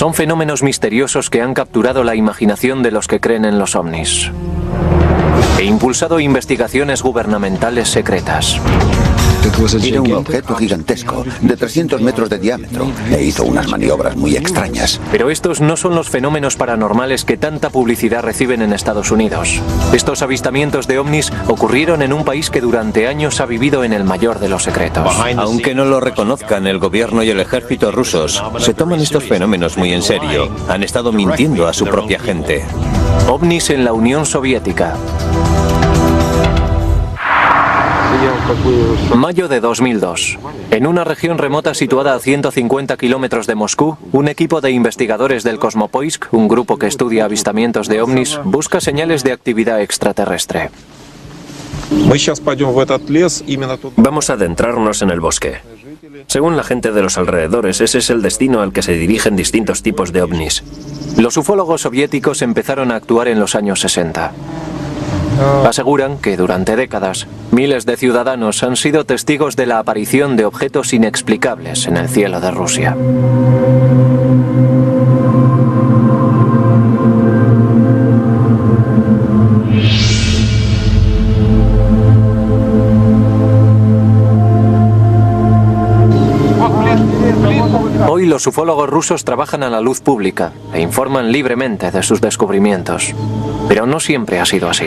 Son fenómenos misteriosos que han capturado la imaginación de los que creen en los ovnis e impulsado investigaciones gubernamentales secretas. Era un objeto gigantesco, de 300 metros de diámetro, e hizo unas maniobras muy extrañas. Pero estos no son los fenómenos paranormales que tanta publicidad reciben en Estados Unidos. Estos avistamientos de ovnis ocurrieron en un país que durante años ha vivido en el mayor de los secretos. Aunque no lo reconozcan, el gobierno y el ejército rusos se toman estos fenómenos muy en serio. Han estado mintiendo a su propia gente. Ovnis en la Unión Soviética. Mayo de 2002. En una región remota situada a 150 kilómetros de Moscú, un equipo de investigadores del Kosmopoisk, un grupo que estudia avistamientos de ovnis, busca señales de actividad extraterrestre. Vamos a adentrarnos en el bosque. Según la gente de los alrededores, ese es el destino al que se dirigen distintos tipos de ovnis. Los ufólogos soviéticos empezaron a actuar en los años 60. Aseguran que durante décadas, miles de ciudadanos han sido testigos de la aparición de objetos inexplicables en el cielo de Rusia. Hoy los ufólogos rusos trabajan a la luz pública e informan libremente de sus descubrimientos. Pero no siempre ha sido así.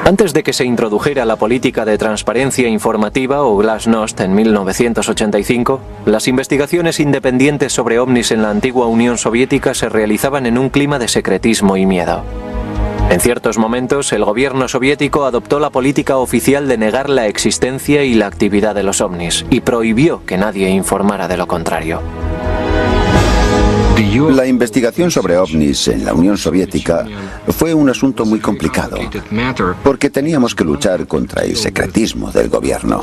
Antes de que se introdujera la política de transparencia informativa o Glasnost en 1985, las investigaciones independientes sobre ovnis en la antigua Unión Soviética se realizaban en un clima de secretismo y miedo. En ciertos momentos, el gobierno soviético adoptó la política oficial de negar la existencia y la actividad de los ovnis y prohibió que nadie informara de lo contrario. La investigación sobre ovnis en la Unión Soviética fue un asunto muy complicado, porque teníamos que luchar contra el secretismo del gobierno.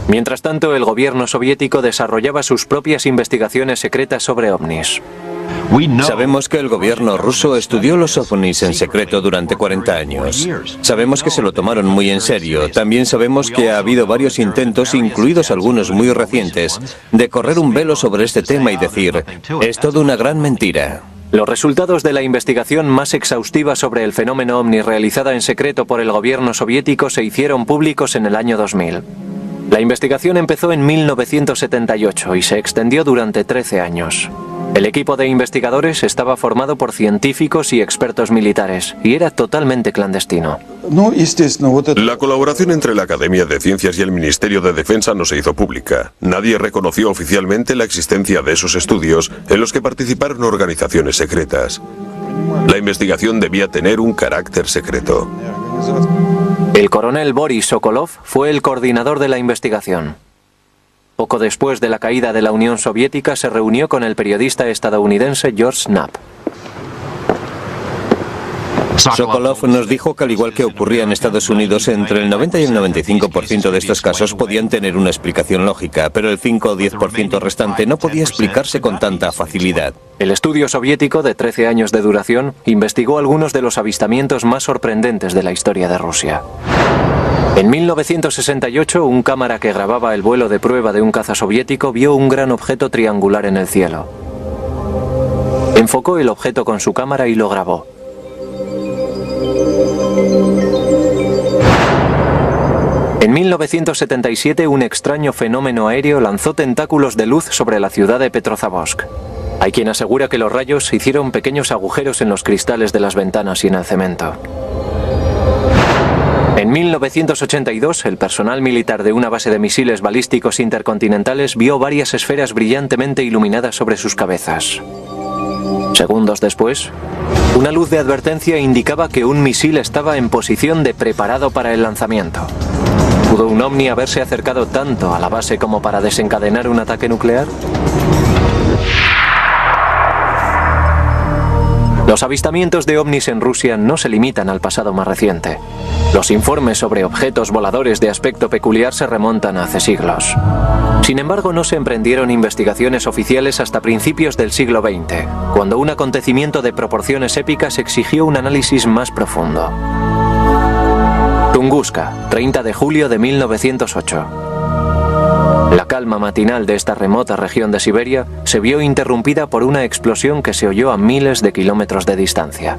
Mientras tanto, el gobierno soviético desarrollaba sus propias investigaciones secretas sobre ovnis. Sabemos que el gobierno ruso estudió los ovnis en secreto durante 40 años. Sabemos que se lo tomaron muy en serio. También sabemos que ha habido varios intentos, incluidos algunos muy recientes, de correr un velo sobre este tema y decir, es todo una gran mentira. Los resultados de la investigación más exhaustiva sobre el fenómeno ovni realizada en secreto por el gobierno soviético se hicieron públicos en el año 2000. La investigación empezó en 1978 y se extendió durante 13 años. El equipo de investigadores estaba formado por científicos y expertos militares y era totalmente clandestino. La colaboración entre la Academia de Ciencias y el Ministerio de Defensa no se hizo pública. Nadie reconoció oficialmente la existencia de esos estudios en los que participaron organizaciones secretas. La investigación debía tener un carácter secreto. El coronel Boris Sokolov fue el coordinador de la investigación. Poco después de la caída de la Unión Soviética se reunió con el periodista estadounidense George Knapp. Sokolov nos dijo que al igual que ocurría en Estados Unidos, entre el 90 y el 95% de estos casos podían tener una explicación lógica, pero el 5 o 10% restante no podía explicarse con tanta facilidad. El estudio soviético, de 13 años de duración, investigó algunos de los avistamientos más sorprendentes de la historia de Rusia. En 1968, un cámara que grababa el vuelo de prueba de un caza soviético vio un gran objeto triangular en el cielo. Enfocó el objeto con su cámara y lo grabó. En 1977, un extraño fenómeno aéreo lanzó tentáculos de luz sobre la ciudad de Petrozavodsk. Hay quien asegura que los rayos hicieron pequeños agujeros en los cristales de las ventanas y en el cemento. En 1982, el personal militar de una base de misiles balísticos intercontinentales vio varias esferas brillantemente iluminadas sobre sus cabezas. Segundos después, una luz de advertencia indicaba que un misil estaba en posición de preparado para el lanzamiento. ¿Pudo un ovni haberse acercado tanto a la base como para desencadenar un ataque nuclear? Los avistamientos de ovnis en Rusia no se limitan al pasado más reciente. Los informes sobre objetos voladores de aspecto peculiar se remontan a hace siglos. Sin embargo, no se emprendieron investigaciones oficiales hasta principios del siglo XX, cuando un acontecimiento de proporciones épicas exigió un análisis más profundo. Tunguska, 30 de julio de 1908. La calma matinal de esta remota región de Siberia se vio interrumpida por una explosión que se oyó a miles de kilómetros de distancia.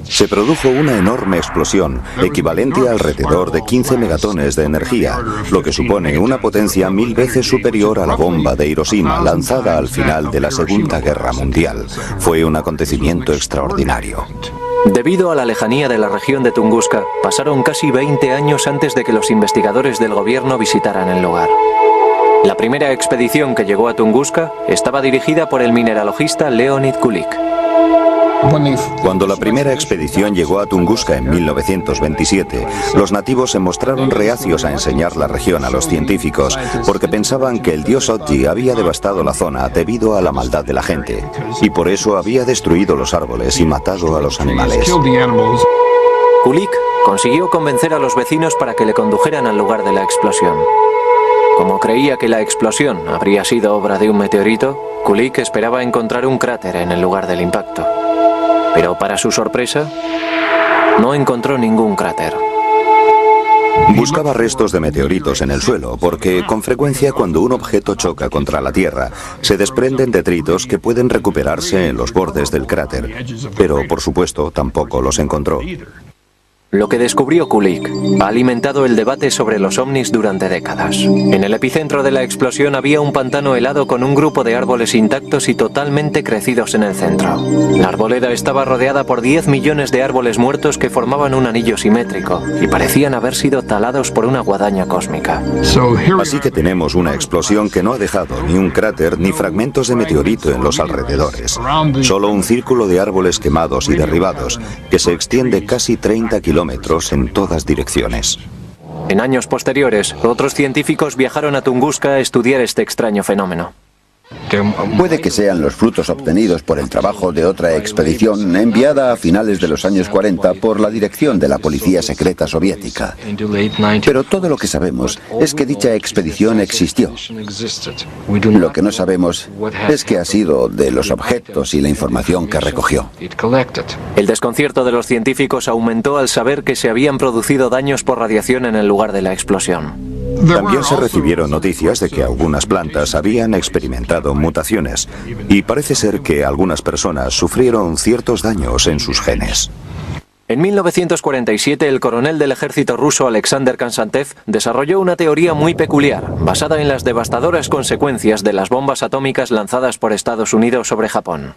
Se produjo una enorme explosión, equivalente a alrededor de 15 megatones de energía, lo que supone una potencia 1000 veces superior a la bomba de Hiroshima lanzada al final de la Segunda Guerra Mundial. Fue un acontecimiento extraordinario. Debido a la lejanía de la región de Tunguska, pasaron casi 20 años antes de que los investigadores del gobierno visitaran el lugar. La primera expedición que llegó a Tunguska estaba dirigida por el mineralogista Leonid Kulik. Cuando la primera expedición llegó a Tunguska en 1927, los nativos se mostraron reacios a enseñar la región a los científicos porque pensaban que el dios Otji había devastado la zona debido a la maldad de la gente y por eso había destruido los árboles y matado a los animales. Kulik consiguió convencer a los vecinos para que le condujeran al lugar de la explosión. Como creía que la explosión habría sido obra de un meteorito, Kulik esperaba encontrar un cráter en el lugar del impacto. Pero para su sorpresa, no encontró ningún cráter. Buscaba restos de meteoritos en el suelo, porque con frecuencia cuando un objeto choca contra la Tierra, se desprenden detritos que pueden recuperarse en los bordes del cráter. Pero, por supuesto, tampoco los encontró. Lo que descubrió Kulik ha alimentado el debate sobre los ovnis durante décadas. En el epicentro de la explosión había un pantano helado con un grupo de árboles intactos y totalmente crecidos en el centro. La arboleda estaba rodeada por 10 millones de árboles muertos que formaban un anillo simétrico y parecían haber sido talados por una guadaña cósmica. Así que tenemos una explosión que no ha dejado ni un cráter ni fragmentos de meteorito en los alrededores. Solo un círculo de árboles quemados y derribados que se extiende casi 30 kilómetros en todas direcciones. En años posteriores, otros científicos viajaron a Tunguska a estudiar este extraño fenómeno. Puede que sean los frutos obtenidos por el trabajo de otra expedición enviada a finales de los años 40 por la dirección de la policía secreta soviética. Pero todo lo que sabemos es que dicha expedición existió. Lo que no sabemos es qué ha sido de los objetos y la información que recogió. El desconcierto de los científicos aumentó al saber que se habían producido daños por radiación en el lugar de la explosión. También se recibieron noticias de que algunas plantas habían experimentado mutaciones y parece ser que algunas personas sufrieron ciertos daños en sus genes. En 1947, el coronel del ejército ruso Alexander Konstantev desarrolló una teoría muy peculiar, basada en las devastadoras consecuencias de las bombas atómicas lanzadas por Estados Unidos sobre Japón.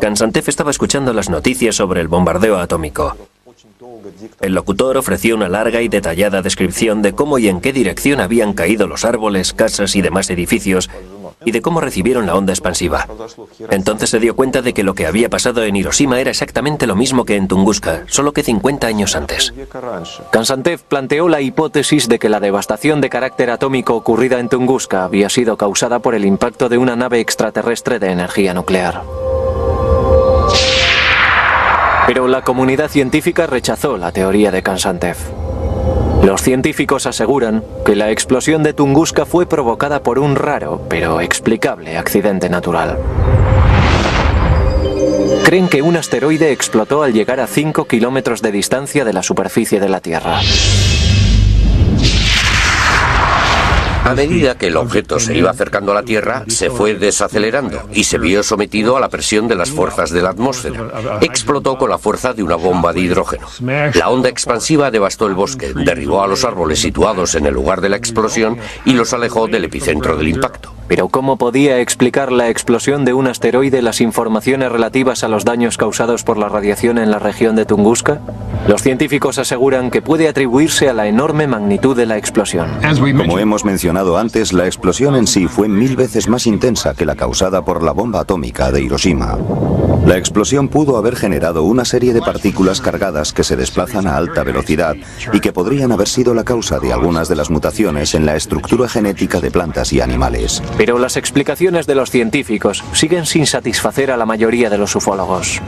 Konstantev estaba escuchando las noticias sobre el bombardeo atómico. El locutor ofreció una larga y detallada descripción de cómo y en qué dirección habían caído los árboles, casas y demás edificios, y de cómo recibieron la onda expansiva. Entonces se dio cuenta de que lo que había pasado en Hiroshima era exactamente lo mismo que en Tunguska, solo que 50 años antes. Konstantev planteó la hipótesis de que la devastación de carácter atómico ocurrida en Tunguska había sido causada por el impacto de una nave extraterrestre de energía nuclear. Pero la comunidad científica rechazó la teoría de Konstantev. Los científicos aseguran que la explosión de Tunguska fue provocada por un raro, pero explicable accidente natural. Creen que un asteroide explotó al llegar a 5 kilómetros de distancia de la superficie de la Tierra. A medida que el objeto se iba acercando a la Tierra, se fue desacelerando y se vio sometido a la presión de las fuerzas de la atmósfera. Explotó con la fuerza de una bomba de hidrógeno. La onda expansiva devastó el bosque, derribó a los árboles situados en el lugar de la explosión y los alejó del epicentro del impacto. Pero ¿cómo podía explicar la explosión de un asteroide las informaciones relativas a los daños causados por la radiación en la región de Tunguska? Los científicos aseguran que puede atribuirse a la enorme magnitud de la explosión. Como hemos mencionado antes, la explosión en sí fue 1000 veces más intensa que la causada por la bomba atómica de Hiroshima. La explosión pudo haber generado una serie de partículas cargadas que se desplazan a alta velocidad y que podrían haber sido la causa de algunas de las mutaciones en la estructura genética de plantas y animales. Pero las explicaciones de los científicos siguen sin satisfacer a la mayoría de los ufólogos.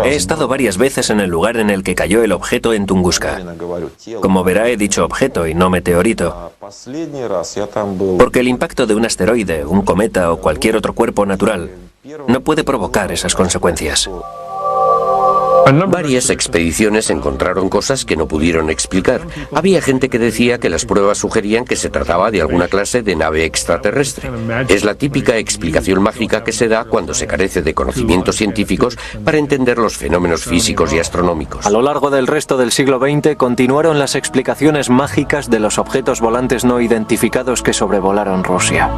He estado varias veces en el lugar en el que cayó el objeto en Tunguska. Como verá, he dicho objeto y no meteorito, porque el impacto de un asteroide, un cometa o cualquier otro cuerpo natural no puede provocar esas consecuencias. Varias expediciones encontraron cosas que no pudieron explicar. Había gente que decía que las pruebas sugerían que se trataba de alguna clase de nave extraterrestre. Es la típica explicación mágica que se da cuando se carece de conocimientos científicos para entender los fenómenos físicos y astronómicos. A lo largo del resto del siglo XX continuaron las explicaciones mágicas de los objetos volantes no identificados que sobrevolaron Rusia.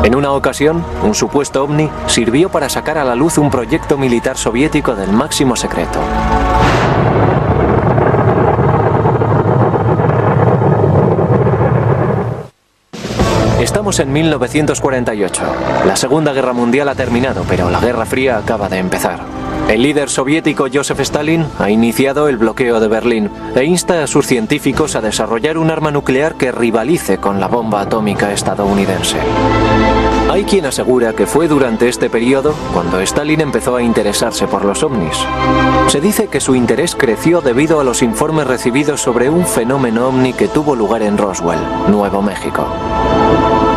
En una ocasión, un supuesto ovni sirvió para sacar a la luz un proyecto militar soviético del máximo secreto. Estamos en 1948. La Segunda Guerra Mundial ha terminado, pero la Guerra Fría acaba de empezar. El líder soviético Joseph Stalin ha iniciado el bloqueo de Berlín e insta a sus científicos a desarrollar un arma nuclear que rivalice con la bomba atómica estadounidense. Hay quien asegura que fue durante este periodo cuando Stalin empezó a interesarse por los ovnis. Se dice que su interés creció debido a los informes recibidos sobre un fenómeno ovni que tuvo lugar en Roswell, Nuevo México.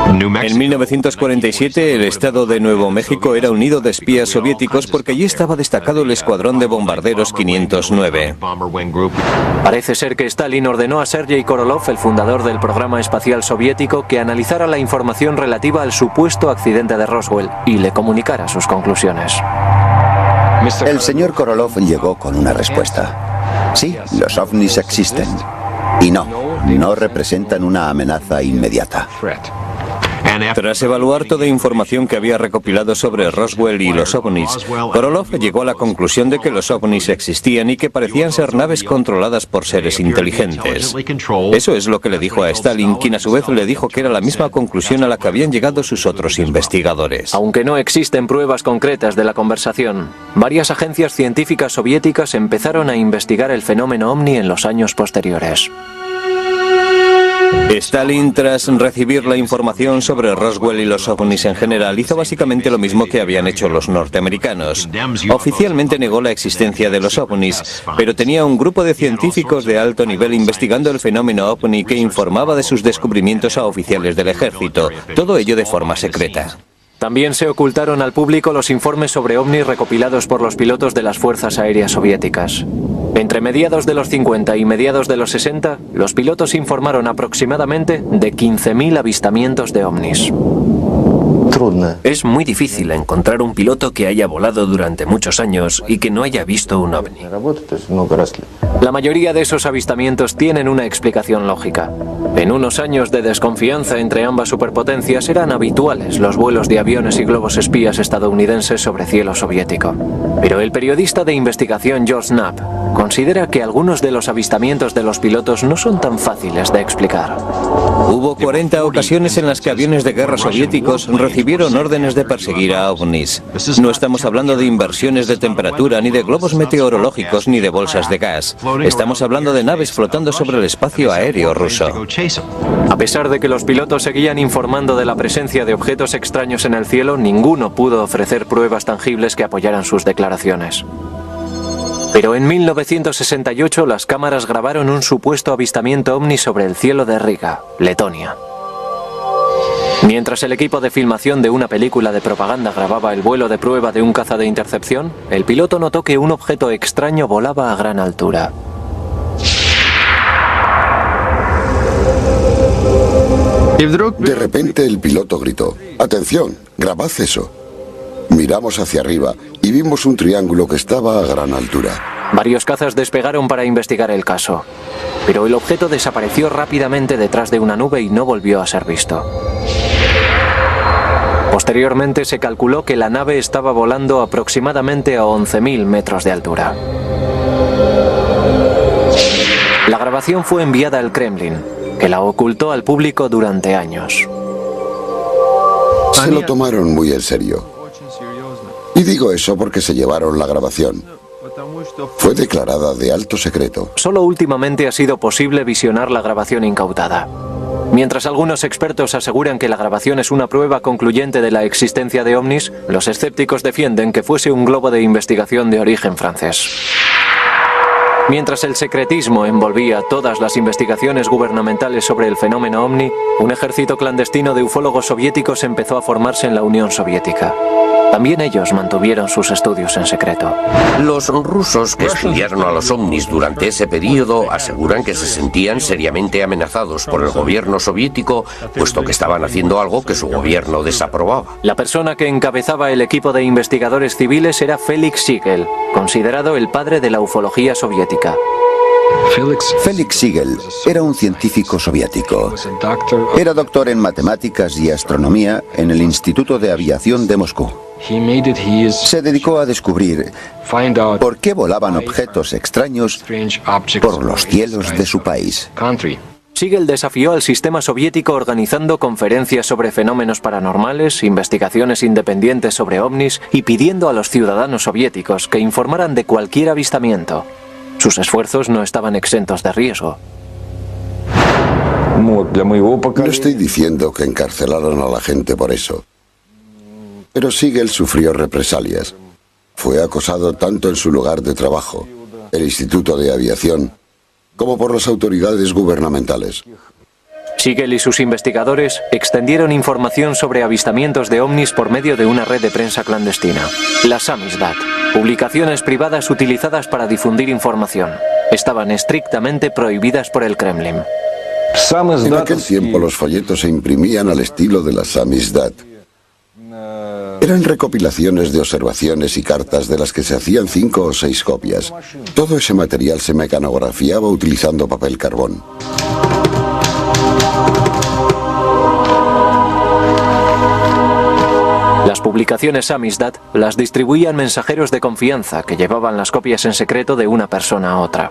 En 1947 el estado de Nuevo México era un nido de espías soviéticos porque allí estaba destacado el escuadrón de bombarderos 509. Parece ser que Stalin ordenó a Sergei Korolev, el fundador del programa espacial soviético, que analizara la información relativa al supuesto accidente de Roswell y le comunicara sus conclusiones. El señor Korolev llegó con una respuesta. Sí, los ovnis existen. Y no representan una amenaza inmediata. Tras evaluar toda información que había recopilado sobre Roswell y los ovnis, Korolev llegó a la conclusión de que los ovnis existían y que parecían ser naves controladas por seres inteligentes. Eso es lo que le dijo a Stalin, quien a su vez le dijo que era la misma conclusión a la que habían llegado sus otros investigadores. Aunque no existen pruebas concretas de la conversación, varias agencias científicas soviéticas empezaron a investigar el fenómeno ovni en los años posteriores. Stalin, tras recibir la información sobre Roswell y los ovnis en general, hizo básicamente lo mismo que habían hecho los norteamericanos. Oficialmente negó la existencia de los ovnis, pero tenía un grupo de científicos de alto nivel investigando el fenómeno ovni que informaba de sus descubrimientos a oficiales del ejército, todo ello de forma secreta. También se ocultaron al público los informes sobre ovnis recopilados por los pilotos de las fuerzas aéreas soviéticas. Entre mediados de los 50 y mediados de los 60, los pilotos informaron aproximadamente de 15.000 avistamientos de ovnis. Es muy difícil encontrar un piloto que haya volado durante muchos años y que no haya visto un ovni. La mayoría de esos avistamientos tienen una explicación lógica. En unos años de desconfianza entre ambas superpotencias eran habituales los vuelos de aviones y globos espías estadounidenses sobre cielo soviético. Pero el periodista de investigación George Knapp considera que algunos de los avistamientos de los pilotos no son tan fáciles de explicar. Hubo 40 ocasiones en las que aviones de guerra soviéticos recibieron órdenes de perseguir a ovnis. No estamos hablando de inversiones de temperatura, ni de globos meteorológicos, ni de bolsas de gas. Estamos hablando de naves flotando sobre el espacio aéreo ruso. A pesar de que los pilotos seguían informando de la presencia de objetos extraños en el cielo, ninguno pudo ofrecer pruebas tangibles que apoyaran sus declaraciones. Pero en 1968 las cámaras grabaron un supuesto avistamiento ovni sobre el cielo de Riga, Letonia. Mientras el equipo de filmación de una película de propaganda grababa el vuelo de prueba de un caza de intercepción, el piloto notó que un objeto extraño volaba a gran altura. De repente el piloto gritó: «¡Atención! ¡Grabad eso!». Miramos hacia arriba y vimos un triángulo que estaba a gran altura. Varios cazas despegaron para investigar el caso, pero el objeto desapareció rápidamente detrás de una nube y no volvió a ser visto. Posteriormente se calculó que la nave estaba volando aproximadamente a 11.000 metros de altura. La grabación fue enviada al Kremlin, que la ocultó al público durante años. Se lo tomaron muy en serio. Y digo eso porque se llevaron la grabación. Fue declarada de alto secreto. Solo últimamente ha sido posible visionar la grabación incautada. Mientras algunos expertos aseguran que la grabación es una prueba concluyente de la existencia de ovnis, los escépticos defienden que fuese un globo de investigación de origen francés. Mientras el secretismo envolvía todas las investigaciones gubernamentales sobre el fenómeno ovni, un ejército clandestino de ufólogos soviéticos empezó a formarse en la Unión Soviética. También ellos mantuvieron sus estudios en secreto. Los rusos que estudiaron a los ovnis durante ese periodo aseguran que se sentían seriamente amenazados por el gobierno soviético, puesto que estaban haciendo algo que su gobierno desaprobaba. La persona que encabezaba el equipo de investigadores civiles era Felix Siegel, considerado el padre de la ufología soviética. Felix Siegel era un científico soviético. Era doctor en matemáticas y astronomía en el Instituto de Aviación de Moscú. Se dedicó a descubrir por qué volaban objetos extraños por los cielos de su país. Siegel desafió al sistema soviético organizando conferencias sobre fenómenos paranormales, investigaciones independientes sobre ovnis y pidiendo a los ciudadanos soviéticos que informaran de cualquier avistamiento. Sus esfuerzos no estaban exentos de riesgo. No estoy diciendo que encarcelaron a la gente por eso. Pero Siegel sufrió represalias. Fue acosado tanto en su lugar de trabajo, el Instituto de Aviación, como por las autoridades gubernamentales. Siegel y sus investigadores extendieron información sobre avistamientos de ovnis por medio de una red de prensa clandestina, la Samizdat, publicaciones privadas utilizadas para difundir información. Estaban estrictamente prohibidas por el Kremlin. En aquel tiempo los folletos se imprimían al estilo de la Samizdat. Eran recopilaciones de observaciones y cartas de las que se hacían 5 o 6 copias. Todo ese material se mecanografiaba utilizando papel carbón. Las publicaciones Samizdat las distribuían mensajeros de confianza que llevaban las copias en secreto de una persona a otra.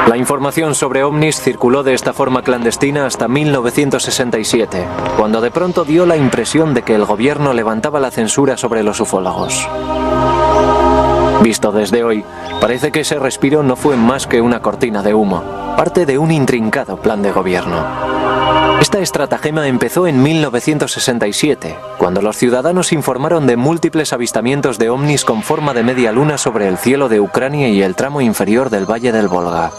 La información sobre ovnis circuló de esta forma clandestina hasta 1967, cuando de pronto dio la impresión de que el gobierno levantaba la censura sobre los ufólogos. Visto desde hoy, parece que ese respiro no fue más que una cortina de humo, parte de un intrincado plan de gobierno. Esta estratagema empezó en 1967, cuando los ciudadanos informaron de múltiples avistamientos de ovnis con forma de media luna sobre el cielo de Ucrania y el tramo inferior del Valle del Volga.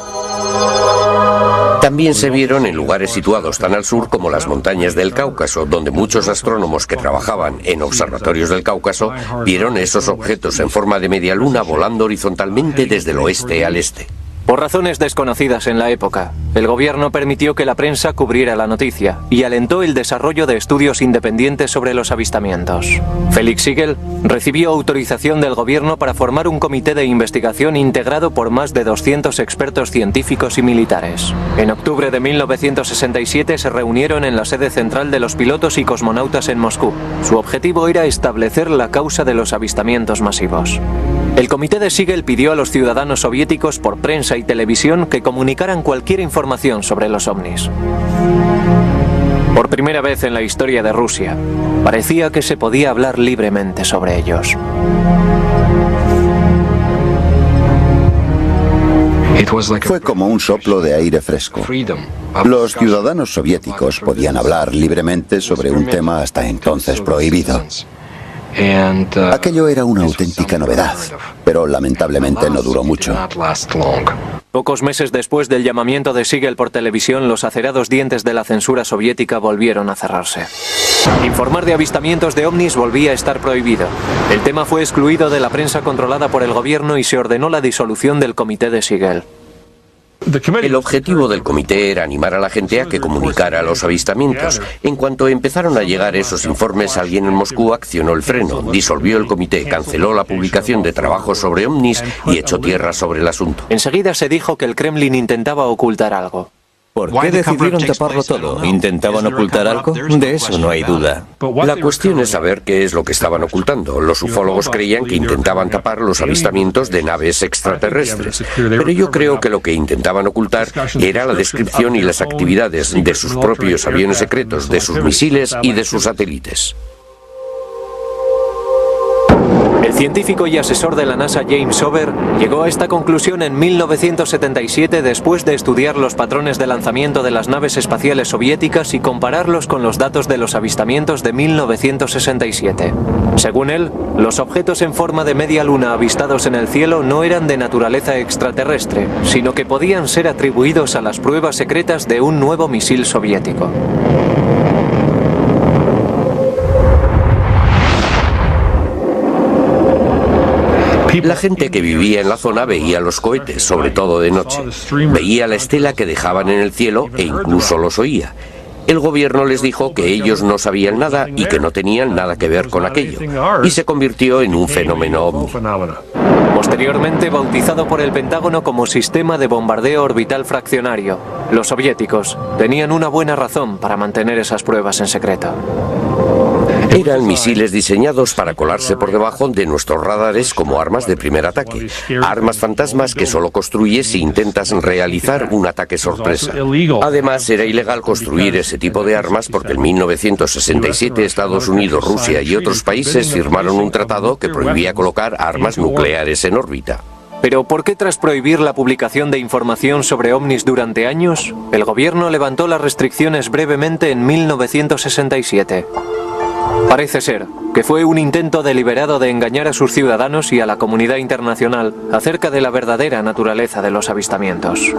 También se vieron en lugares situados tan al sur como las montañas del Cáucaso, donde muchos astrónomos que trabajaban en observatorios del Cáucaso vieron esos objetos en forma de media luna volando horizontalmente desde el oeste al este. Por razones desconocidas en la época, el gobierno permitió que la prensa cubriera la noticia y alentó el desarrollo de estudios independientes sobre los avistamientos. Felix Siegel recibió autorización del gobierno para formar un comité de investigación integrado por más de 200 expertos científicos y militares. En octubre de 1967 se reunieron en la sede central de los pilotos y cosmonautas en Moscú. Su objetivo era establecer la causa de los avistamientos masivos. El comité de Siegel pidió a los ciudadanos soviéticos por prensa y televisión que comunicaran cualquier información sobre los ovnis. Por primera vez en la historia de Rusia, parecía que se podía hablar libremente sobre ellos. Fue como un soplo de aire fresco. Los ciudadanos soviéticos podían hablar libremente sobre un tema hasta entonces prohibido. Aquello era una auténtica novedad, pero lamentablemente no duró mucho. Pocos meses después del llamamiento de Siegel por televisión, los acerados dientes de la censura soviética volvieron a cerrarse. Informar de avistamientos de ovnis volvía a estar prohibido. El tema fue excluido de la prensa controlada por el gobierno y se ordenó la disolución del comité de Siegel. El objetivo del comité era animar a la gente a que comunicara los avistamientos. En cuanto empezaron a llegar esos informes, alguien en Moscú accionó el freno, disolvió el comité, canceló la publicación de trabajos sobre ovnis y echó tierra sobre el asunto. Enseguida se dijo que el Kremlin intentaba ocultar algo. ¿Por qué decidieron taparlo todo? ¿Intentaban ocultar algo? De eso no hay duda. La cuestión es saber qué es lo que estaban ocultando. Los ufólogos creían que intentaban tapar los avistamientos de naves extraterrestres, pero yo creo que lo que intentaban ocultar era la descripción y las actividades de sus propios aviones secretos, de sus misiles y de sus satélites. El científico y asesor de la NASA James Ober llegó a esta conclusión en 1977 después de estudiar los patrones de lanzamiento de las naves espaciales soviéticas y compararlos con los datos de los avistamientos de 1967. Según él, los objetos en forma de media luna avistados en el cielo no eran de naturaleza extraterrestre, sino que podían ser atribuidos a las pruebas secretas de un nuevo misil soviético. La gente que vivía en la zona veía los cohetes, sobre todo de noche. Veía la estela que dejaban en el cielo e incluso los oía. El gobierno les dijo que ellos no sabían nada y que no tenían nada que ver con aquello, y se convirtió en un fenómeno ovni. Posteriormente bautizado por el Pentágono como Sistema de Bombardeo Orbital Fraccionario, los soviéticos tenían una buena razón para mantener esas pruebas en secreto. Eran misiles diseñados para colarse por debajo de nuestros radares como armas de primer ataque, armas fantasmas que solo construyes si intentas realizar un ataque sorpresa. Además, era ilegal construir ese tipo de armas porque en 1967 Estados Unidos, Rusia y otros países firmaron un tratado que prohibía colocar armas nucleares en órbita. Pero ¿por qué tras prohibir la publicación de información sobre ovnis durante años, el gobierno levantó las restricciones brevemente en 1967? Parece ser que fue un intento deliberado de engañar a sus ciudadanos y a la comunidad internacional acerca de la verdadera naturaleza de los avistamientos.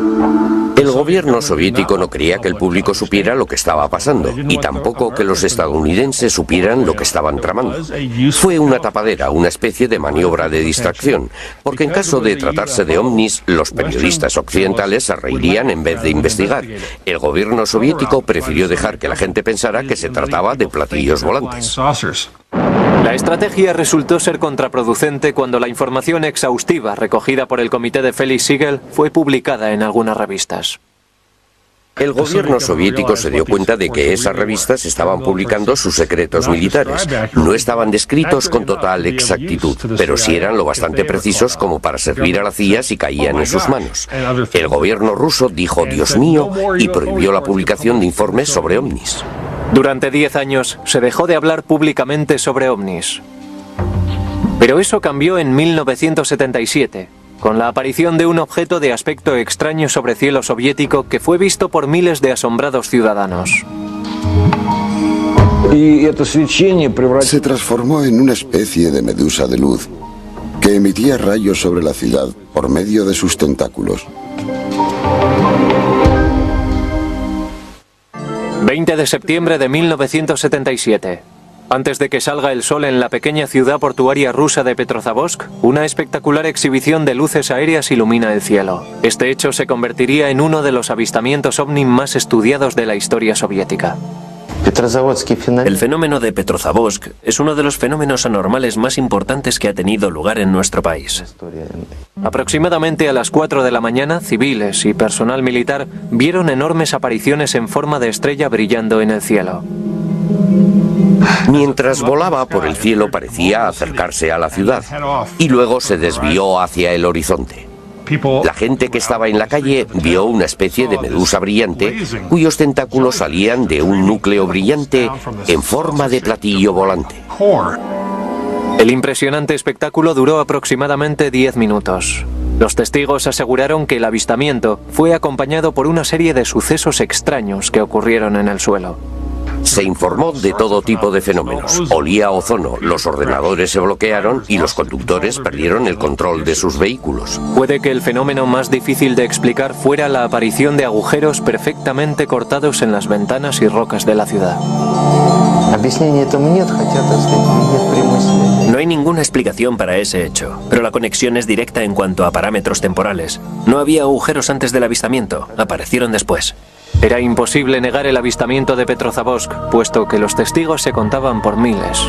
El gobierno soviético no quería que el público supiera lo que estaba pasando y tampoco que los estadounidenses supieran lo que estaban tramando. Fue una tapadera, una especie de maniobra de distracción, porque en caso de tratarse de ovnis, los periodistas occidentales se reirían en vez de investigar. El gobierno soviético prefirió dejar que la gente pensara que se trataba de platillos volantes. La estrategia resultó ser contraproducente cuando la información exhaustiva recogida por el comité de Felix Siegel fue publicada en algunas revistas. El gobierno soviético se dio cuenta de que esas revistas estaban publicando sus secretos militares. No estaban descritos con total exactitud, pero sí eran lo bastante precisos como para servir a la CIA si caían en sus manos. El gobierno ruso dijo "Dios mío" y prohibió la publicación de informes sobre ovnis. Durante 10 años se dejó de hablar públicamente sobre ovnis. Pero eso cambió en 1977, con la aparición de un objeto de aspecto extraño sobre cielo soviético que fue visto por miles de asombrados ciudadanos. Se transformó en una especie de medusa de luz que emitía rayos sobre la ciudad por medio de sus tentáculos. 20 de septiembre de 1977. Antes de que salga el sol en la pequeña ciudad portuaria rusa de Petrozavodsk, una espectacular exhibición de luces aéreas ilumina el cielo. Este hecho se convertiría en uno de los avistamientos ovni más estudiados de la historia soviética. El fenómeno de Petrozavodsk es uno de los fenómenos anormales más importantes que ha tenido lugar en nuestro país. Aproximadamente a las 4 de la mañana, civiles y personal militar vieron enormes apariciones en forma de estrella brillando en el cielo. Mientras volaba por el cielo parecía acercarse a la ciudad y luego se desvió hacia el horizonte. La gente que estaba en la calle vio una especie de medusa brillante cuyos tentáculos salían de un núcleo brillante en forma de platillo volante. El impresionante espectáculo duró aproximadamente 10 minutos. Los testigos aseguraron que el avistamiento fue acompañado por una serie de sucesos extraños que ocurrieron en el suelo. Se informó de todo tipo de fenómenos. Olía a ozono, los ordenadores se bloquearon y los conductores perdieron el control de sus vehículos. Puede que el fenómeno más difícil de explicar fuera la aparición de agujeros perfectamente cortados en las ventanas y rocas de la ciudad. No hay ninguna explicación para ese hecho, pero la conexión es directa en cuanto a parámetros temporales. No había agujeros antes del avistamiento, aparecieron después. Era imposible negar el avistamiento de Petrozavodsk, puesto que los testigos se contaban por miles.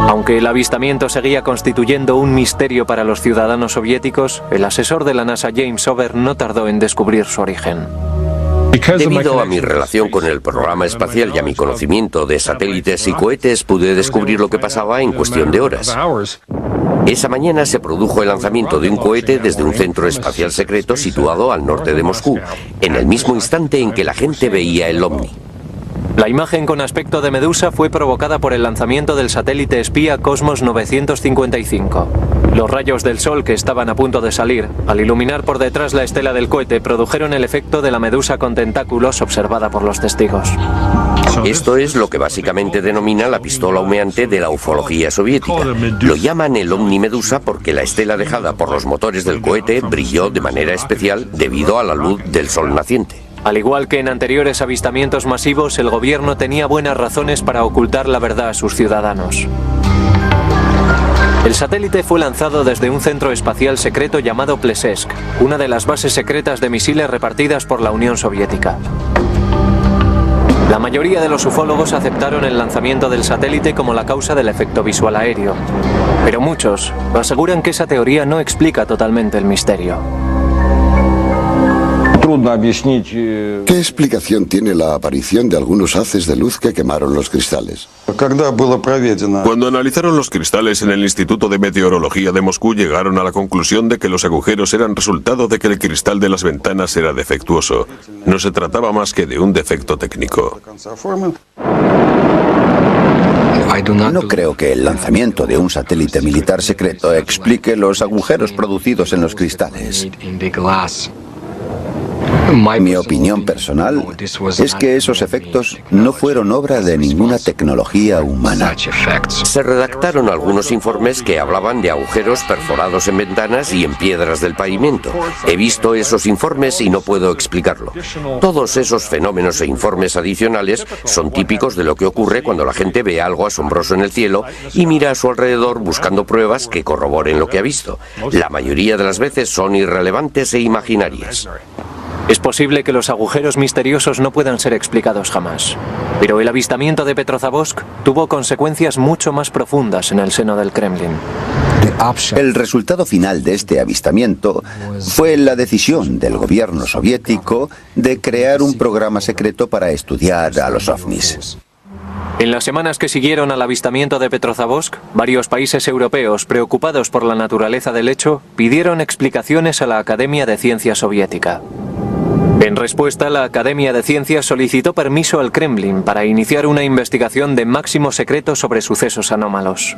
Aunque el avistamiento seguía constituyendo un misterio para los ciudadanos soviéticos, el asesor de la NASA James Over no tardó en descubrir su origen. Debido a mi relación con el programa espacial y a mi conocimiento de satélites y cohetes, pude descubrir lo que pasaba en cuestión de horas. Esa mañana se produjo el lanzamiento de un cohete desde un centro espacial secreto situado al norte de Moscú, en el mismo instante en que la gente veía el ovni. La imagen con aspecto de medusa fue provocada por el lanzamiento del satélite espía Cosmos 955. Los rayos del sol que estaban a punto de salir, al iluminar por detrás la estela del cohete, produjeron el efecto de la medusa con tentáculos observada por los testigos. Esto es lo que básicamente denomina la pistola humeante de la ufología soviética. Lo llaman el ovni medusa porque la estela dejada por los motores del cohete brilló de manera especial debido a la luz del sol naciente. Al igual que en anteriores avistamientos masivos, el gobierno tenía buenas razones para ocultar la verdad a sus ciudadanos. El satélite fue lanzado desde un centro espacial secreto llamado Plesetsk, una de las bases secretas de misiles repartidas por la Unión Soviética. La mayoría de los ufólogos aceptaron el lanzamiento del satélite como la causa del efecto visual aéreo, pero muchos aseguran que esa teoría no explica totalmente el misterio. ¿Qué explicación tiene la aparición de algunos haces de luz que quemaron los cristales? Cuando analizaron los cristales en el Instituto de Meteorología de Moscú, llegaron a la conclusión de que los agujeros eran resultado de que el cristal de las ventanas era defectuoso. No se trataba más que de un defecto técnico. No creo que el lanzamiento de un satélite militar secreto explique los agujeros producidos en los cristales. Mi opinión personal es que esos efectos no fueron obra de ninguna tecnología humana. Se redactaron algunos informes que hablaban de agujeros perforados en ventanas y en piedras del pavimento. He visto esos informes y no puedo explicarlo. Todos esos fenómenos e informes adicionales son típicos de lo que ocurre cuando la gente ve algo asombroso en el cielo y mira a su alrededor buscando pruebas que corroboren lo que ha visto. La mayoría de las veces son irrelevantes e imaginarias. Es posible que los agujeros misteriosos no puedan ser explicados jamás, pero el avistamiento de Petrozavodsk tuvo consecuencias mucho más profundas en el seno del Kremlin. El resultado final de este avistamiento fue la decisión del gobierno soviético de crear un programa secreto para estudiar a los ovnis. En las semanas que siguieron al avistamiento de Petrozavodsk, varios países europeos, preocupados por la naturaleza del hecho, pidieron explicaciones a la Academia de Ciencias Soviética. En respuesta, la Academia de Ciencias solicitó permiso al Kremlin para iniciar una investigación de máximo secreto sobre sucesos anómalos.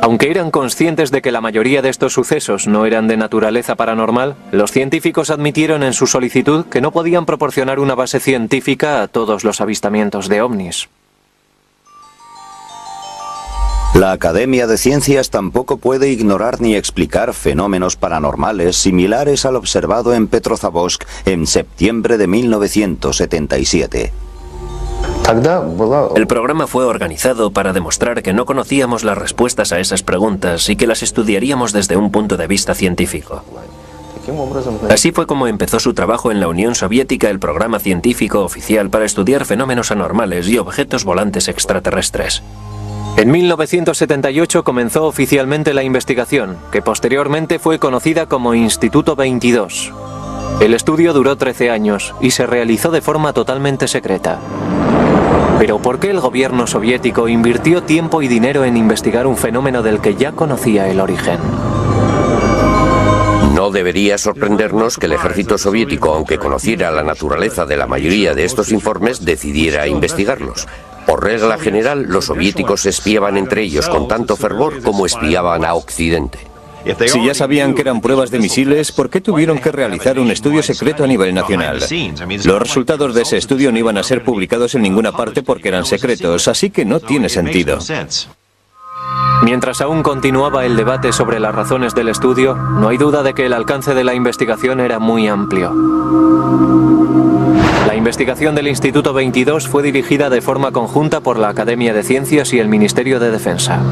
Aunque eran conscientes de que la mayoría de estos sucesos no eran de naturaleza paranormal, los científicos admitieron en su solicitud que no podían proporcionar una base científica a todos los avistamientos de ovnis. La Academia de Ciencias tampoco puede ignorar ni explicar fenómenos paranormales similares al observado en Petrozavodsk en septiembre de 1977. El programa fue organizado para demostrar que no conocíamos las respuestas a esas preguntas y que las estudiaríamos desde un punto de vista científico. Así fue como empezó su trabajo en la Unión Soviética el programa científico oficial para estudiar fenómenos anormales y objetos volantes extraterrestres. En 1978 comenzó oficialmente la investigación, que posteriormente fue conocida como Instituto 22. El estudio duró 13 años y se realizó de forma totalmente secreta. Pero ¿por qué el gobierno soviético invirtió tiempo y dinero en investigar un fenómeno del que ya conocía el origen? No debería sorprendernos que el ejército soviético, aunque conociera la naturaleza de la mayoría de estos informes, decidiera investigarlos. Por regla general, los soviéticos espiaban entre ellos con tanto fervor como espiaban a Occidente. Si ya sabían que eran pruebas de misiles, ¿por qué tuvieron que realizar un estudio secreto a nivel nacional? Los resultados de ese estudio no iban a ser publicados en ninguna parte porque eran secretos, así que no tiene sentido. Mientras aún continuaba el debate sobre las razones del estudio, no hay duda de que el alcance de la investigación era muy amplio. La investigación del Instituto 22 fue dirigida de forma conjunta por la Academia de Ciencias y el Ministerio de Defensa.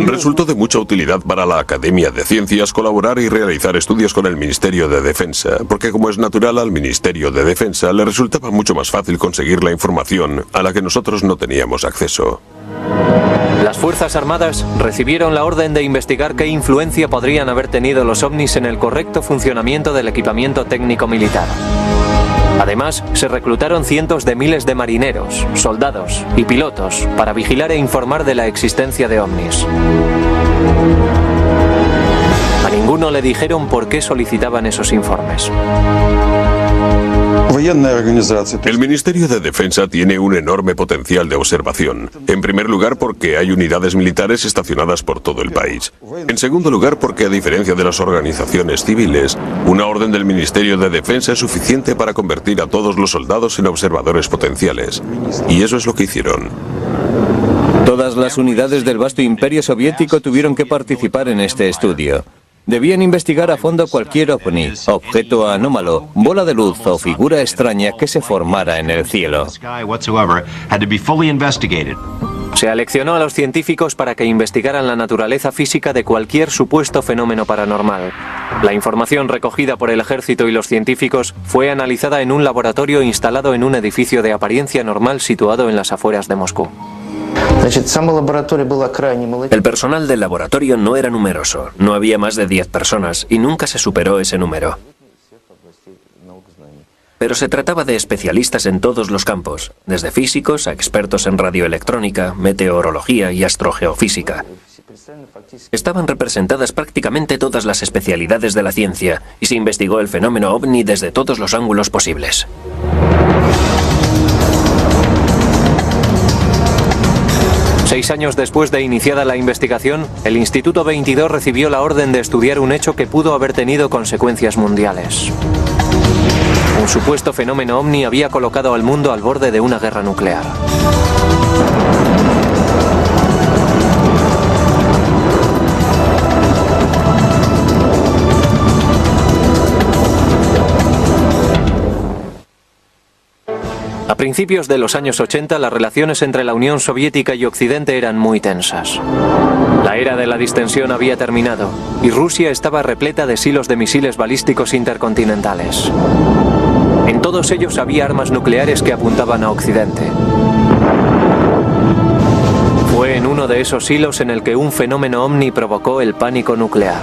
Resultó de mucha utilidad para la Academia de Ciencias colaborar y realizar estudios con el Ministerio de Defensa, porque como es natural, al Ministerio de Defensa le resultaba mucho más fácil conseguir la información a la que nosotros no teníamos acceso. Las Fuerzas Armadas recibieron la orden de investigar qué influencia podrían haber tenido los ovnis en el correcto funcionamiento del equipamiento técnico militar. Además, se reclutaron cientos de miles de marineros, soldados y pilotos para vigilar e informar de la existencia de ovnis. A ninguno le dijeron por qué solicitaban esos informes. El Ministerio de Defensa tiene un enorme potencial de observación. En primer lugar, porque hay unidades militares estacionadas por todo el país. En segundo lugar, porque a diferencia de las organizaciones civiles, una orden del Ministerio de Defensa es suficiente para convertir a todos los soldados en observadores potenciales. Y eso es lo que hicieron. Todas las unidades del vasto imperio soviético tuvieron que participar en este estudio. Debían investigar a fondo cualquier ovni, objeto anómalo, bola de luz o figura extraña que se formara en el cielo. Se aleccionó a los científicos para que investigaran la naturaleza física de cualquier supuesto fenómeno paranormal. La información recogida por el ejército y los científicos fue analizada en un laboratorio instalado en un edificio de apariencia normal situado en las afueras de Moscú. El personal del laboratorio no era numeroso, no había más de 10 personas y nunca se superó ese número. Pero se trataba de especialistas en todos los campos, desde físicos a expertos en radioelectrónica, meteorología y astrogeofísica. Estaban representadas prácticamente todas las especialidades de la ciencia y se investigó el fenómeno ovni desde todos los ángulos posibles. Seis años después de iniciada la investigación, el Instituto 22 recibió la orden de estudiar un hecho que pudo haber tenido consecuencias mundiales. Un supuesto fenómeno ovni había colocado al mundo al borde de una guerra nuclear. A principios de los años 80, las relaciones entre la Unión Soviética y Occidente eran muy tensas. La era de la distensión había terminado y Rusia estaba repleta de silos de misiles balísticos intercontinentales. En todos ellos había armas nucleares que apuntaban a Occidente. Fue en uno de esos silos en el que un fenómeno ovni provocó el pánico nuclear.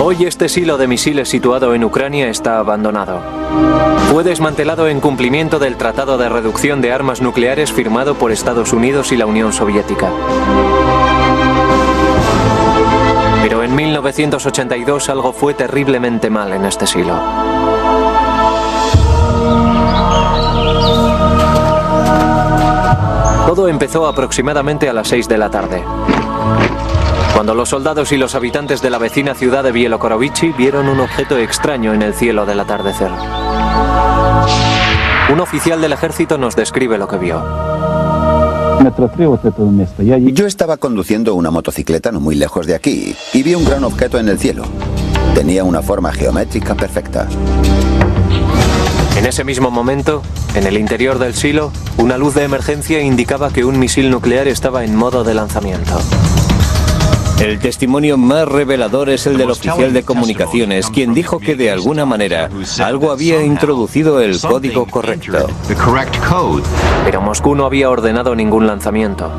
Hoy este silo de misiles situado en Ucrania está abandonado. Fue desmantelado en cumplimiento del Tratado de Reducción de Armas Nucleares firmado por Estados Unidos y la Unión Soviética. Pero en 1982 algo fue terriblemente mal en este silo. Todo empezó aproximadamente a las 6 de la tarde, cuando los soldados y los habitantes de la vecina ciudad de Bielokorovichi vieron un objeto extraño en el cielo del atardecer. Un oficial del ejército nos describe lo que vio. Yo estaba conduciendo una motocicleta no muy lejos de aquí y vi un gran objeto en el cielo. Tenía una forma geométrica perfecta. En ese mismo momento, en el interior del silo, una luz de emergencia indicaba que un misil nuclear estaba en modo de lanzamiento. El testimonio más revelador es el del oficial de comunicaciones, quien dijo que de alguna manera algo había introducido el código correcto. Pero Moscú no había ordenado ningún lanzamiento,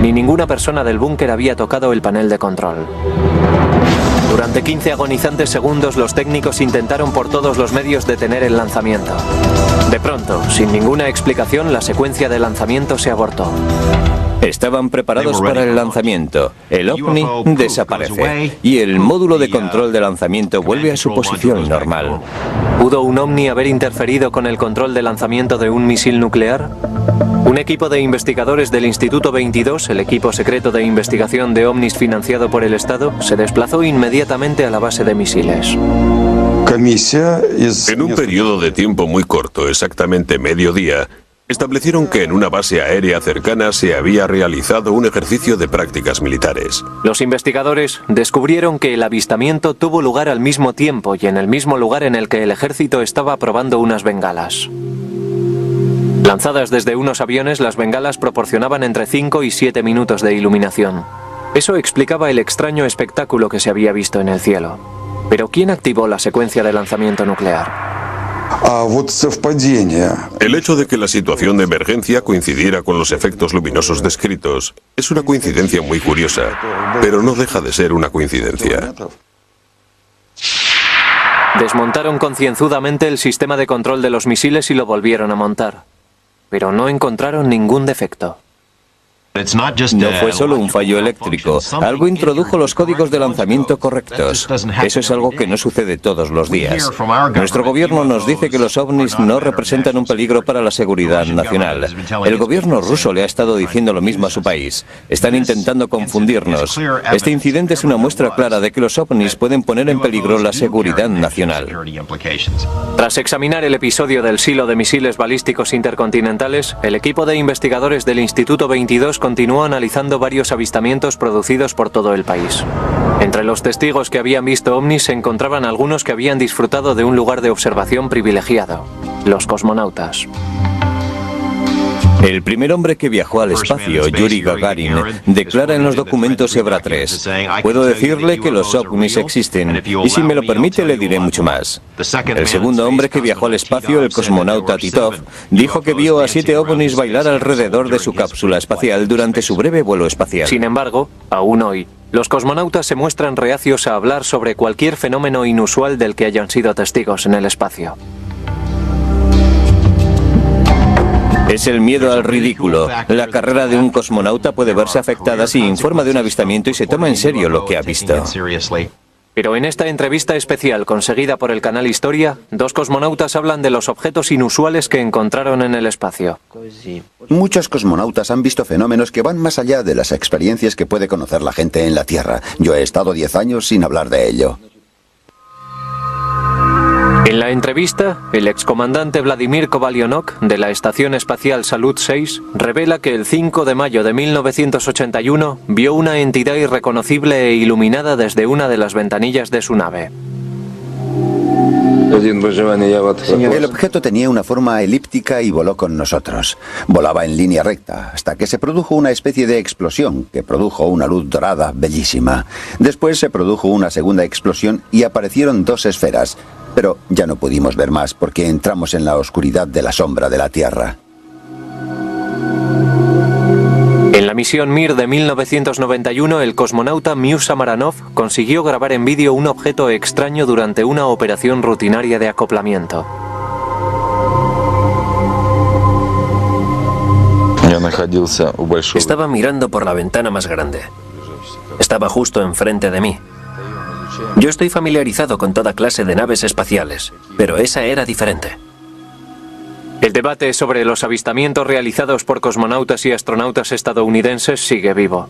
ni ninguna persona del búnker había tocado el panel de control. Durante 15 agonizantes segundos los técnicos intentaron por todos los medios detener el lanzamiento. De pronto, sin ninguna explicación, la secuencia de lanzamiento se abortó. Estaban preparados para el lanzamiento. El ovni desaparece y el módulo de control de lanzamiento vuelve a su posición normal. ¿Pudo un ovni haber interferido con el control de lanzamiento de un misil nuclear? Un equipo de investigadores del Instituto 22, el equipo secreto de investigación de ovnis financiado por el Estado, se desplazó inmediatamente a la base de misiles. En un periodo de tiempo muy corto, exactamente mediodía, establecieron que en una base aérea cercana se había realizado un ejercicio de prácticas militares. Los investigadores descubrieron que el avistamiento tuvo lugar al mismo tiempo y en el mismo lugar en el que el ejército estaba probando unas bengalas. Lanzadas desde unos aviones, las bengalas proporcionaban entre 5 y 7 minutos de iluminación. Eso explicaba el extraño espectáculo que se había visto en el cielo. Pero ¿quién activó la secuencia de lanzamiento nuclear? El hecho de que la situación de emergencia coincidiera con los efectos luminosos descritos es una coincidencia muy curiosa, pero no deja de ser una coincidencia. Desmontaron concienzudamente el sistema de control de los misiles y lo volvieron a montar, pero no encontraron ningún defecto. No fue solo un fallo eléctrico, algo introdujo los códigos de lanzamiento correctos. Eso es algo que no sucede todos los días. Nuestro gobierno nos dice que los ovnis no representan un peligro para la seguridad nacional. El gobierno ruso le ha estado diciendo lo mismo a su país. Están intentando confundirnos. Este incidente es una muestra clara de que los ovnis pueden poner en peligro la seguridad nacional. Tras examinar el episodio del silo de misiles balísticos intercontinentales, el equipo de investigadores del Instituto 22 continuó analizando varios avistamientos producidos por todo el país. Entre los testigos que habían visto ovnis se encontraban algunos que habían disfrutado de un lugar de observación privilegiado, los cosmonautas. El primer hombre que viajó al espacio, Yuri Gagarin, declara en los documentos EBRA 3: puedo decirle que los ovnis existen, y si me lo permite le diré mucho más. El segundo hombre que viajó al espacio, el cosmonauta Titov, dijo que vio a 7 ovnis bailar alrededor de su cápsula espacial durante su breve vuelo espacial. Sin embargo, aún hoy, los cosmonautas se muestran reacios a hablar sobre cualquier fenómeno inusual del que hayan sido testigos en el espacio. Es el miedo al ridículo. La carrera de un cosmonauta puede verse afectada si informa de un avistamiento y se toma en serio lo que ha visto. Pero en esta entrevista especial conseguida por el canal Historia, 2 cosmonautas hablan de los objetos inusuales que encontraron en el espacio. Muchos cosmonautas han visto fenómenos que van más allá de las experiencias que puede conocer la gente en la Tierra. Yo he estado 10 años sin hablar de ello. En la entrevista, el excomandante Vladimir Kovalyonok, de la Estación Espacial Salyut 6, revela que el 5 de mayo de 1981 vio una entidad irreconocible e iluminada desde una de las ventanillas de su nave. El objeto tenía una forma elíptica y voló con nosotros. Volaba en línea recta, hasta que se produjo una especie de explosión que produjo una luz dorada bellísima. Después se produjo una segunda explosión y aparecieron 2 esferas. Pero ya no pudimos ver más porque entramos en la oscuridad de la sombra de la Tierra. En la misión Mir de 1991, el cosmonauta Miu Samaranov consiguió grabar en vídeo un objeto extraño durante una operación rutinaria de acoplamiento. Estaba mirando por la ventana más grande. Estaba justo enfrente de mí. Yo estoy familiarizado con toda clase de naves espaciales, pero esa era diferente. El debate sobre los avistamientos realizados por cosmonautas y astronautas estadounidenses sigue vivo.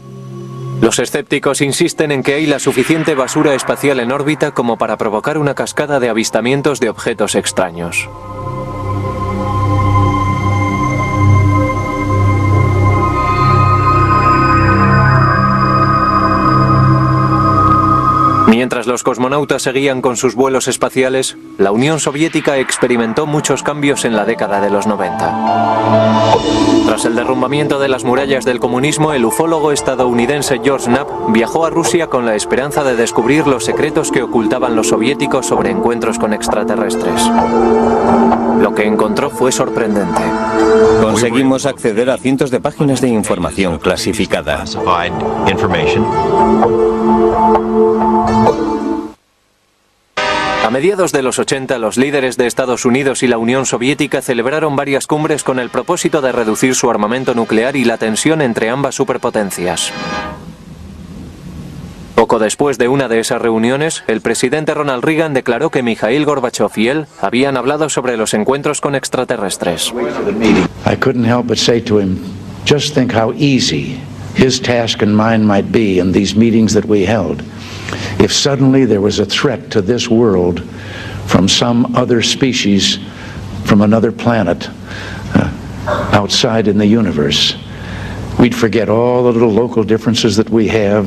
Los escépticos insisten en que hay la suficiente basura espacial en órbita como para provocar una cascada de avistamientos de objetos extraños. Mientras los cosmonautas seguían con sus vuelos espaciales, la Unión Soviética experimentó muchos cambios en la década de los 90. Tras el derrumbamiento de las murallas del comunismo, el ufólogo estadounidense George Knapp viajó a Rusia con la esperanza de descubrir los secretos que ocultaban los soviéticos sobre encuentros con extraterrestres. Lo que encontró fue sorprendente. Conseguimos acceder a cientos de páginas de información clasificada. A mediados de los 80, los líderes de Estados Unidos y la Unión Soviética celebraron varias cumbres con el propósito de reducir su armamento nuclear y la tensión entre ambas superpotencias. Poco después de una de esas reuniones, el presidente Ronald Reagan declaró que Mikhail Gorbachev y él habían hablado sobre los encuentros con extraterrestres. I couldn't help but say to him, just think how easy his task and mine might be in these meetings that we held. If suddenly there was a threat to this world from some other species, from another planet, outside in the universe, we'd forget all the little local differences that we have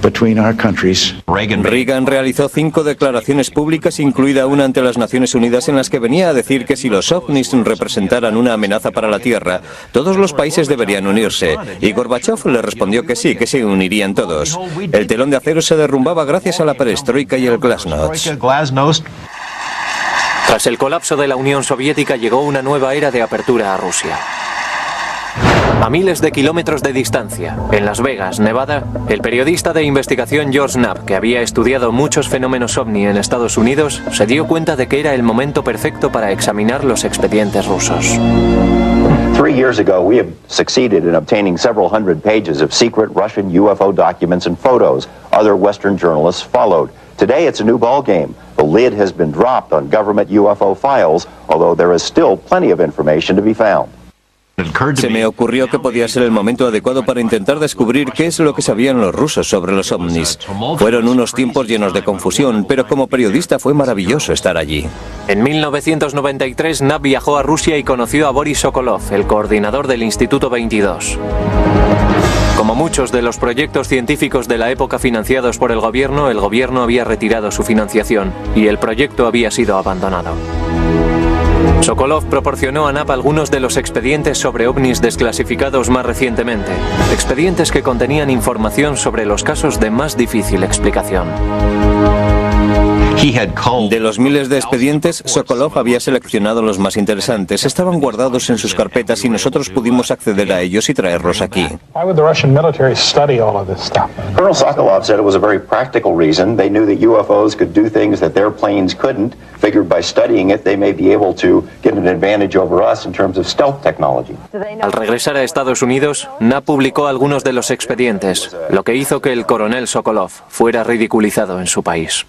between our countries. Reagan realizó 5 declaraciones públicas, incluida una ante las Naciones Unidas, en las que venía a decir que si los ovnis representaran una amenaza para la Tierra, todos los países deberían unirse. Y Gorbachev le respondió que sí, que se unirían todos. El telón de acero se derrumbaba gracias a la perestroika y el glasnost. Tras el colapso de la Unión Soviética llegó una nueva era de apertura a Rusia. A miles de kilómetros de distancia, en Las Vegas, Nevada, el periodista de investigación George Knapp, que había estudiado muchos fenómenos ovni en Estados Unidos, se dio cuenta de que era el momento perfecto para examinar los expedientes rusos. 3 years ago, we have succeeded in obtaining several hundred pages of secret Russian UFO documents and photos. Other Western journalists followed. Today, it's a new ballgame. The lid has been dropped on government UFO files, although there is still plenty of information to be found. Se me ocurrió que podía ser el momento adecuado para intentar descubrir qué es lo que sabían los rusos sobre los ovnis. Fueron unos tiempos llenos de confusión, pero como periodista fue maravilloso estar allí. En 1993, Knapp viajó a Rusia y conoció a Boris Sokolov, el coordinador del Instituto 22. Como muchos de los proyectos científicos de la época financiados por el gobierno había retirado su financiación y el proyecto había sido abandonado. Sokolov proporcionó a Knapp algunos de los expedientes sobre ovnis desclasificados más recientemente, expedientes que contenían información sobre los casos de más difícil explicación. De los miles de expedientes, Sokolov había seleccionado los más interesantes. Estaban guardados en sus carpetas y nosotros pudimos acceder a ellos y traerlos aquí. Colonel Sokolov said it was a very practical reason. They knew that UFOs could do things that their planes couldn't. Figured by studying it, they may be able to get an advantage over us in terms of stealth technology. Al regresar a Estados Unidos, Knapp publicó algunos de los expedientes, lo que hizo que el coronel Sokolov fuera ridiculizado en su país.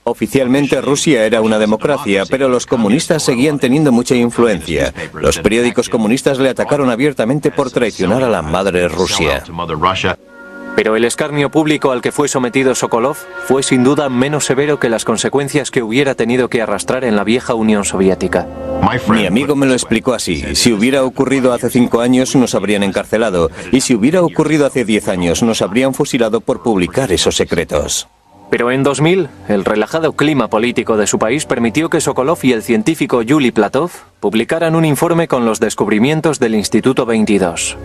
Oficialmente Rusia era una democracia, pero los comunistas seguían teniendo mucha influencia. Los periódicos comunistas le atacaron abiertamente por traicionar a la madre Rusia. Pero el escarnio público al que fue sometido Sokolov fue sin duda menos severo que las consecuencias que hubiera tenido que arrastrar en la vieja Unión Soviética. Mi amigo me lo explicó así: si hubiera ocurrido hace 5 años nos habrían encarcelado, y si hubiera ocurrido hace 10 años nos habrían fusilado por publicar esos secretos. Pero en 2000, el relajado clima político de su país permitió que Sokolov y el científico Yuli Platov publicaran un informe con los descubrimientos del Instituto 22.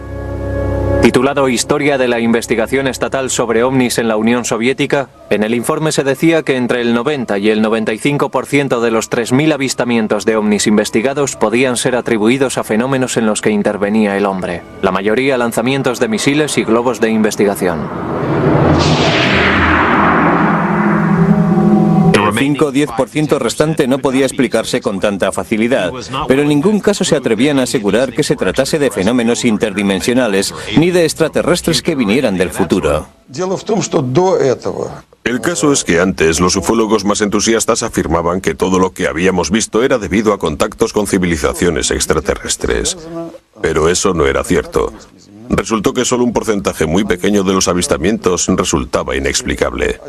Titulado Historia de la investigación estatal sobre ovnis en la Unión Soviética, en el informe se decía que entre el 90 y el 95% de los 3.000 avistamientos de ovnis investigados podían ser atribuidos a fenómenos en los que intervenía el hombre, la mayoría lanzamientos de misiles y globos de investigación. El 5 o 10% restante no podía explicarse con tanta facilidad, pero en ningún caso se atrevían a asegurar que se tratase de fenómenos interdimensionales ni de extraterrestres que vinieran del futuro. El caso es que antes los ufólogos más entusiastas afirmaban que todo lo que habíamos visto era debido a contactos con civilizaciones extraterrestres. Pero eso no era cierto. Resultó que solo un porcentaje muy pequeño de los avistamientos resultaba inexplicable.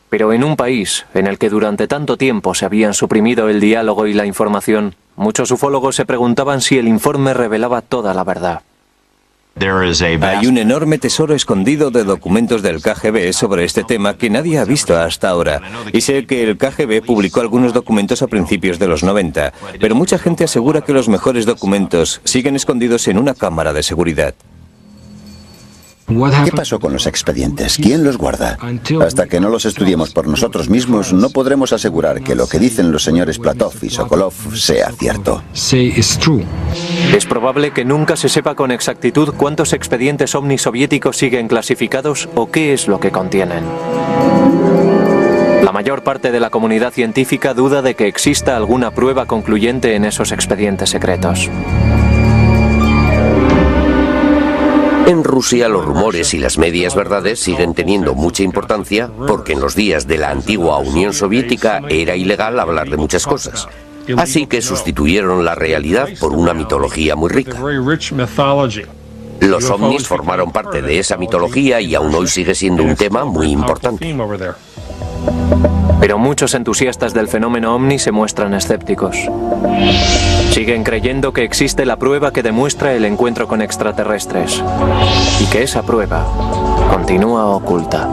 Pero en un país en el que durante tanto tiempo se habían suprimido el diálogo y la información, muchos ufólogos se preguntaban si el informe revelaba toda la verdad. Hay un enorme tesoro escondido de documentos del KGB sobre este tema que nadie ha visto hasta ahora. Y sé que el KGB publicó algunos documentos a principios de los 90, pero mucha gente asegura que los mejores documentos siguen escondidos en una cámara de seguridad. ¿Qué pasó con los expedientes? ¿Quién los guarda? Hasta que no los estudiemos por nosotros mismos, no podremos asegurar que lo que dicen los señores Platov y Sokolov sea cierto. Es probable que nunca se sepa con exactitud cuántos expedientes ovni soviéticos siguen clasificados o qué es lo que contienen. La mayor parte de la comunidad científica duda de que exista alguna prueba concluyente en esos expedientes secretos. En Rusia los rumores y las medias verdades siguen teniendo mucha importancia porque en los días de la antigua Unión Soviética era ilegal hablar de muchas cosas. Así que sustituyeron la realidad por una mitología muy rica. Los ovnis formaron parte de esa mitología y aún hoy sigue siendo un tema muy importante. Pero muchos entusiastas del fenómeno ovni se muestran escépticos. Siguen creyendo que existe la prueba que demuestra el encuentro con extraterrestres y que esa prueba continúa oculta.